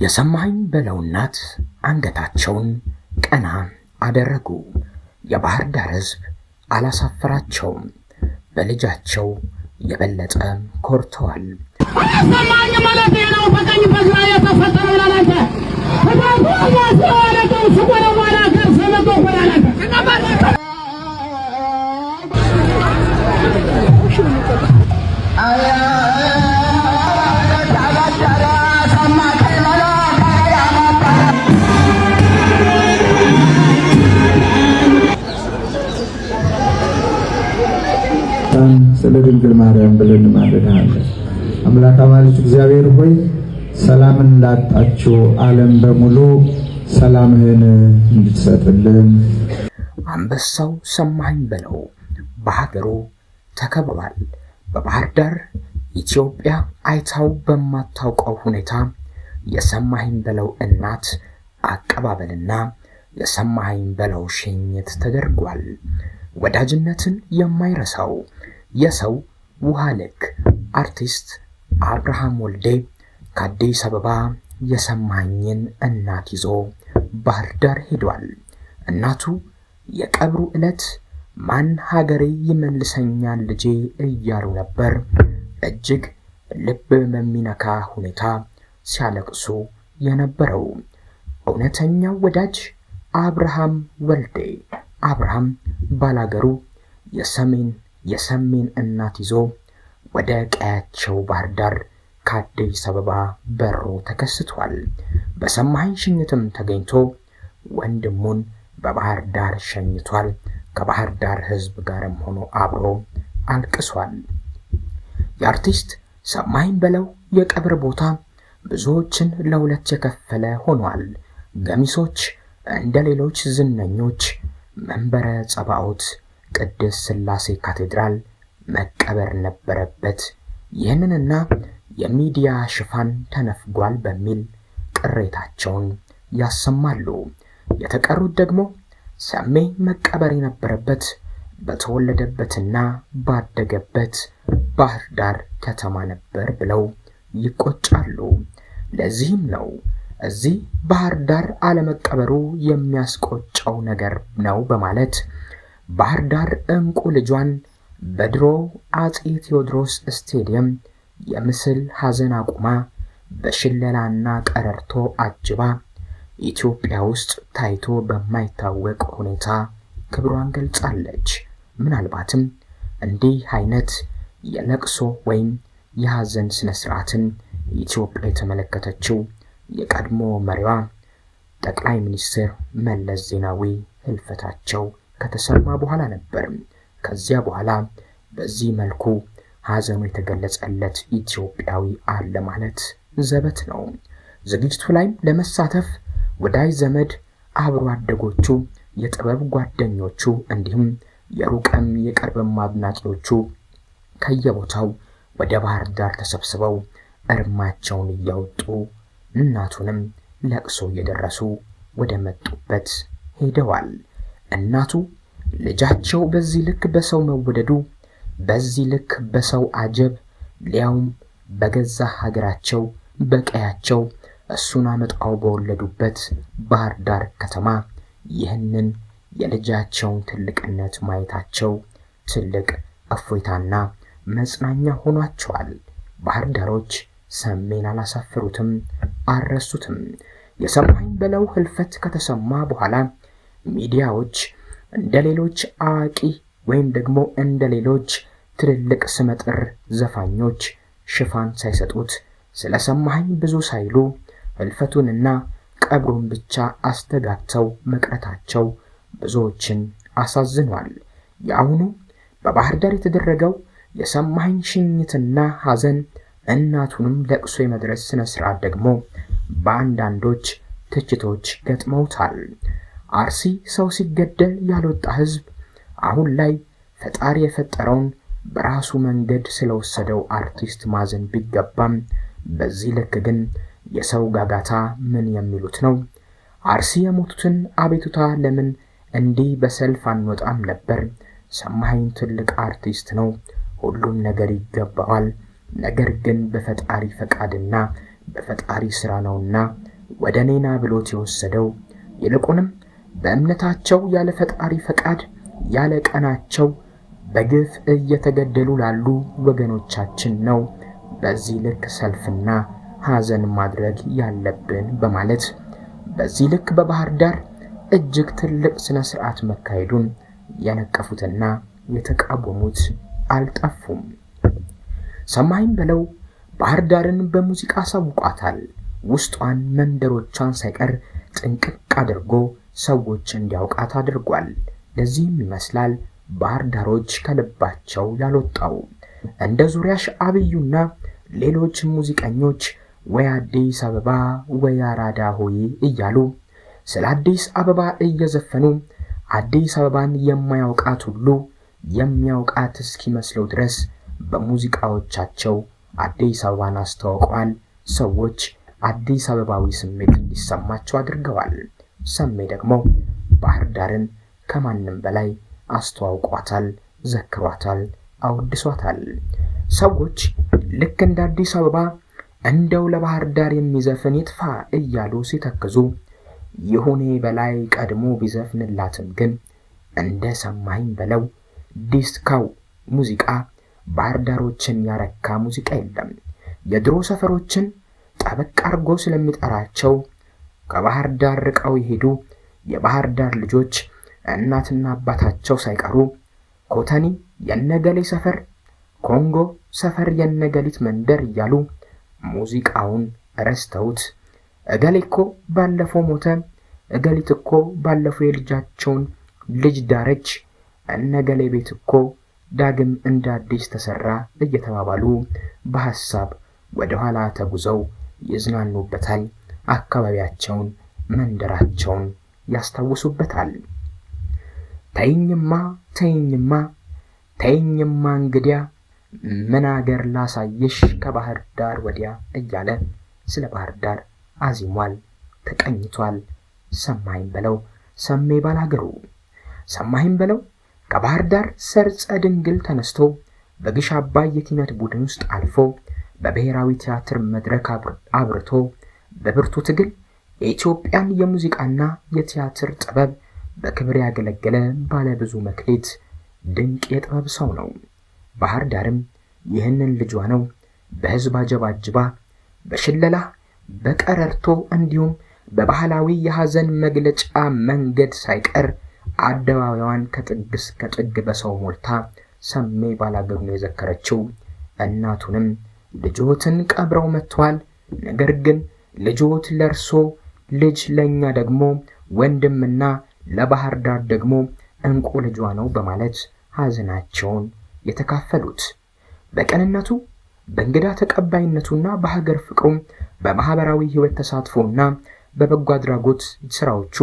የሰማኸኝ በለው እናት አንገታቸውን ቀና አደረጉ። የባህር ዳር ሕዝብ አላሳፈራቸውም። በልጃቸው የበለጠ ኮርተዋል። ሰማኝ ማለት ነው። በቀኝ በግራ የተፈጠረ ላላከ ስለ ድንግል ማርያም ብለን ማለዳለን። አምላክ አማልክት እግዚአብሔር ሆይ ሰላምን ላጣችው ዓለም በሙሉ ሰላምህን እንድትሰጥልን። አንበሳው ሰማኸኝ በለው በሀገሩ ተከብሯል። በባህር ዳር ኢትዮጵያ አይታው በማታውቀው ሁኔታ የሰማኸኝ በለው እናት አቀባበልና የሰማኸኝ በለው ሽኝት ተደርጓል። ወዳጅነትን የማይረሳው የሰው ውሃ ልክ አርቲስት አብርሃም ወልዴ ከአዲስ አበባ የሰማኸኝን እናት ይዞ ባህር ዳር ሄዷል። እናቱ የቀብሩ ዕለት ማን ሀገሬ ይመልሰኛል ልጄ እያሉ ነበር። እጅግ ልብ በሚነካ ሁኔታ ሲያለቅሱ የነበረው እውነተኛው ወዳጅ አብርሃም ወልዴ አብርሃም ባላገሩ የሰሜን እናት ይዞ ወደ ቀያቸው ባህር ዳር ከአዲስ አበባ በሮ ተከስቷል። በሰማኸኝ ሽኝትም ተገኝቶ ወንድሙን በባህር ዳር ሸኝቷል። ከባህር ዳር ሕዝብ ጋርም ሆኖ አብሮ አልቅሷል። የአርቲስት ሰማኸኝ በለው የቀብር ቦታ ብዙዎችን ለሁለት የከፈለ ሆኗል። ገሚሶች እንደ ሌሎች ዝነኞች መንበረ ጸባዖት ቅድስት ሥላሴ ካቴድራል መቀበር ነበረበት፣ ይህንንና የሚዲያ ሽፋን ተነፍጓል በሚል ቅሬታቸውን ያሰማሉ። የተቀሩት ደግሞ ሰሜ መቀበር የነበረበት በተወለደበትና ባደገበት ባህር ዳር ከተማ ነበር ብለው ይቆጫሉ። ለዚህም ነው እዚህ ባህር ዳር አለመቀበሩ የሚያስቆጨው ነገር ነው በማለት ባህር ዳር እንቁ ልጇን በድሮ አጼ ቴዎድሮስ ስቴዲየም የምስል ሐዘን አቁማ በሽለላና ቀረርቶ አጅባ ኢትዮጵያ ውስጥ ታይቶ በማይታወቅ ሁኔታ ክብሯን ገልጻለች። ምናልባትም እንዲህ አይነት የለቅሶ ወይም የሐዘን ስነ ስርዓትን ኢትዮጵያ የተመለከተችው የቀድሞ መሪዋ ጠቅላይ ሚኒስትር መለስ ዜናዊ ህልፈታቸው ከተሰማ በኋላ ነበር። ከዚያ በኋላ በዚህ መልኩ ሐዘኑ የተገለጸለት ኢትዮጵያዊ አለ ማለት ዘበት ነው። ዝግጅቱ ላይ ለመሳተፍ ወዳጅ ዘመድ፣ አብሮ አደጎቹ፣ የጥበብ ጓደኞቹ እንዲሁም የሩቅም የቅርብም አድናቂዎቹ ከየቦታው ወደ ባህር ዳር ተሰብስበው እርማቸውን እያወጡ እናቱንም ለቅሶ እየደረሱ ወደ መጡበት ሄደዋል። እናቱ ልጃቸው በዚህ ልክ በሰው መወደዱ፣ በዚህ ልክ በሰው አጀብ፣ ሊያውም በገዛ ሀገራቸው በቀያቸው እሱን አመጣው በወለዱበት ባህር ዳር ከተማ ይህንን የልጃቸውን ትልቅነት ማየታቸው ትልቅ እፎይታና መጽናኛ ሆኗቸዋል። ባህር ዳሮች ሰሜን አላሳፈሩትም፣ አልረሱትም። የሰማኸኝ በለው ህልፈት ከተሰማ በኋላ ሚዲያዎች እንደ ሌሎች አዋቂ ወይም ደግሞ እንደ ሌሎች ትልልቅ ስመጥር ዘፋኞች ሽፋን ሳይሰጡት ስለ ሰማኸኝ ብዙ ሳይሉ ህልፈቱንና ቀብሩን ብቻ አስተጋብተው መቅረታቸው ብዙዎችን አሳዝኗል። የአሁኑ በባህር ዳር የተደረገው የሰማኸኝ ሽኝትና ሐዘን እናቱንም ለቅሶ የመድረስ ስነ ስርዓት ደግሞ በአንዳንዶች ትችቶች ገጥመውታል። አርሲ ሰው ሲገደል ያልወጣ ህዝብ አሁን ላይ ፈጣሪ የፈጠረውን በራሱ መንገድ ስለወሰደው አርቲስት ማዘን ቢገባም በዚህ ልክ ግን የሰው ጋጋታ ምን የሚሉት ነው? አርሲ የሞቱትን አቤቱታ ለምን እንዲህ በሰልፍ አንወጣም ነበር? ሰማኸኝ ትልቅ አርቲስት ነው፣ ሁሉም ነገር ይገባዋል። ነገር ግን በፈጣሪ ፈቃድና በፈጣሪ ስራ ነውና ወደ ኔና ብሎት የወሰደው ይልቁንም በእምነታቸው ያለ ፈጣሪ ፈቃድ ያለ ቀናቸው በግፍ እየተገደሉ ላሉ ወገኖቻችን ነው በዚህ ልክ ሰልፍና ሐዘን ማድረግ ያለብን በማለት በዚህ ልክ በባህር ዳር እጅግ ትልቅ ስነ ስርዓት መካሄዱን የነቀፉትና የተቃወሙት አልጠፉም። ሰማይም በለው ባህር ዳርን በሙዚቃ ሰውቋታል። ውስጧን መንደሮቿን ሳይቀር ጥንቅቅ አድርጎ ሰዎች እንዲያውቃት አድርጓል። ለዚህም ይመስላል ባህር ዳሮች ከልባቸው ያልወጣው እንደ ዙሪያሽ አብዩና ሌሎች ሙዚቀኞች ወይ አዲስ አበባ ወይ አራዳ ሆይ እያሉ ስለ አዲስ አበባ እየዘፈኑ አዲስ አበባን የማያውቃት ሁሉ የሚያውቃት እስኪመስለው ድረስ በሙዚቃዎቻቸው አዲስ አበባን አስተዋውቀዋል። ሰዎች አዲስ አበባዊ ስሜት እንዲሰማቸው አድርገዋል። ሰሜ ደግሞ ባህር ዳርን ከማንም በላይ አስተዋውቋታል፣ ዘክሯታል፣ አወድሷታል። ሰዎች ልክ እንደ አዲስ አበባ እንደው ለባህር ዳር የሚዘፍን ይጥፋ እያሉ ሲተክዙ ይሁኔ በላይ ቀድሞ ቢዘፍንላትም ግን እንደ ሰማይም በለው ዲስካው ሙዚቃ ባህር ዳሮችን ያረካ ሙዚቃ የለም። የድሮ ሰፈሮችን ጠበቅ አርጎ ስለሚጠራቸው ከባህር ዳር ርቀው ይሄዱ የባህር ዳር ልጆች እናትና አባታቸው ሳይቀሩ ኮተኒ የነገሌ ሰፈር፣ ኮንጎ ሰፈር የነገሊት መንደር እያሉ ሙዚቃውን ረስተውት እገሌ እኮ ባለፈው ሞተ፣ እገሊት እኮ ባለፈው የልጃቸውን ልጅ ዳረች፣ እነገሌ ቤት እኮ ዳግም እንደ አዲስ ተሰራ እየተባባሉ በሐሳብ ወደ ኋላ ተጉዘው ይዝናኑበታል። አካባቢያቸውን፣ መንደራቸውን ያስታውሱበታል። ተይኝማ ተይኝማ ተይኝማ እንግዲያ ምን አገር ላሳየሽ ከባህር ዳር ወዲያ እያለ ስለ ባህር ዳር አዚሟል፣ ተቀኝቷል። ሰማይም በለው ሰሜ ባላገሩ ሰማይም በለው ከባህር ዳር ሰርጸ ድንግል ተነስቶ በግሽ አባይ የኪነት ቡድን ውስጥ አልፎ በብሔራዊ ቲያትር መድረክ አብርቶ በብርቱ ትግል የኢትዮጵያን የሙዚቃና የቲያትር ጥበብ በክብር ያገለገለ ባለ ብዙ መክሊት ድንቅ የጥበብ ሰው ነው። ባህር ዳርም ይህንን ልጇ ነው በህዝብ አጀባጅባ በሽለላ በቀረርቶ እንዲሁም በባህላዊ የሐዘን መግለጫ መንገድ ሳይቀር አደባባዩን ከጥግ እስከ ጥግ በሰው ሞልታ ሰሜ ባላገሩን የዘከረችው። እናቱንም ልጆትን ቀብረው መጥተዋል፣ ነገር ግን ልጆት ለርሶ ልጅ ለኛ ደግሞ ወንድምና ለባህር ዳር ደግሞ እንቁ ልጇ ነው በማለት ሐዘናቸውን የተካፈሉት በቀንነቱ በእንግዳ ተቀባይነቱና በሀገር ፍቅሩም በማህበራዊ ህይወት ተሳትፎና በበጎ አድራጎት ስራዎቹ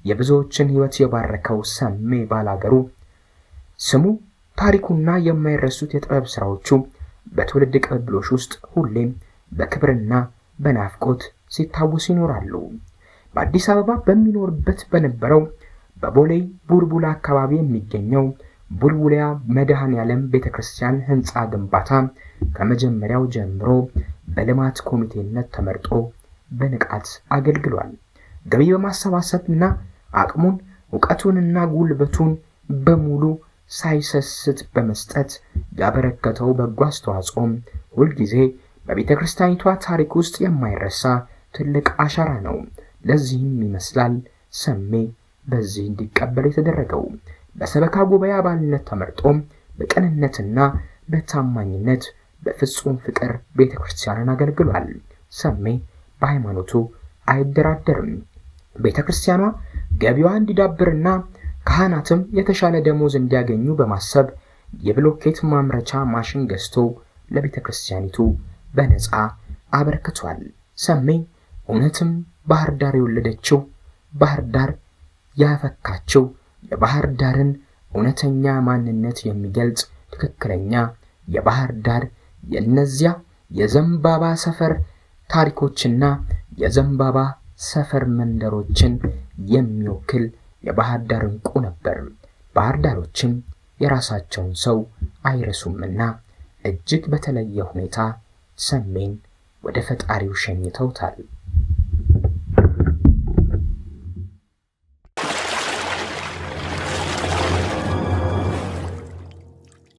የብዙዎችን ህይወት የባረከው ሰሜ ባላገሩ ስሙ ታሪኩና የማይረሱት የጥበብ ስራዎቹ በትውልድ ቅብብሎሽ ውስጥ ሁሌም በክብርና በናፍቆት ሲታወሱ ይኖራሉ። በአዲስ አበባ በሚኖርበት በነበረው በቦሌ ቡልቡላ አካባቢ የሚገኘው ቡልቡላ መድኃኔዓለም ቤተክርስቲያን ህንጻ ግንባታ ከመጀመሪያው ጀምሮ በልማት ኮሚቴነት ተመርጦ በንቃት አገልግሏል። ገቢ በማሰባሰብና አቅሙን ዕውቀቱንና ጉልበቱን በሙሉ ሳይሰስት በመስጠት ያበረከተው በጎ አስተዋጽኦ ሁልጊዜ በቤተክርስቲያኒቷ ታሪክ ውስጥ የማይረሳ ትልቅ አሻራ ነው። ለዚህም ይመስላል ሰሜ በዚህ እንዲቀበል የተደረገው። በሰበካ ጉባኤ አባልነት ተመርጦ በቅንነትና በታማኝነት በፍጹም ፍቅር ቤተክርስቲያንን አገልግሏል። ሰሜ በሃይማኖቱ አይደራደርም። ቤተክርስቲያኗ ገቢዋ እንዲዳብርና ካህናትም የተሻለ ደሞዝ እንዲያገኙ በማሰብ የብሎኬት ማምረቻ ማሽን ገዝቶ ለቤተክርስቲያኒቱ በነፃ አበርክቷል። ሰሜ እውነትም ባህር ዳር የወለደችው ባህር ዳር ያፈካችው የባህር ዳርን እውነተኛ ማንነት የሚገልጽ ትክክለኛ የባህር ዳር የነዚያ የዘንባባ ሰፈር ታሪኮችና የዘንባባ ሰፈር መንደሮችን የሚወክል የባህር ዳር እንቁ ነበር። ባህር ዳሮችም የራሳቸውን ሰው አይረሱምና እጅግ በተለየ ሁኔታ ሰሜን ወደ ፈጣሪው ሸኝተውታል።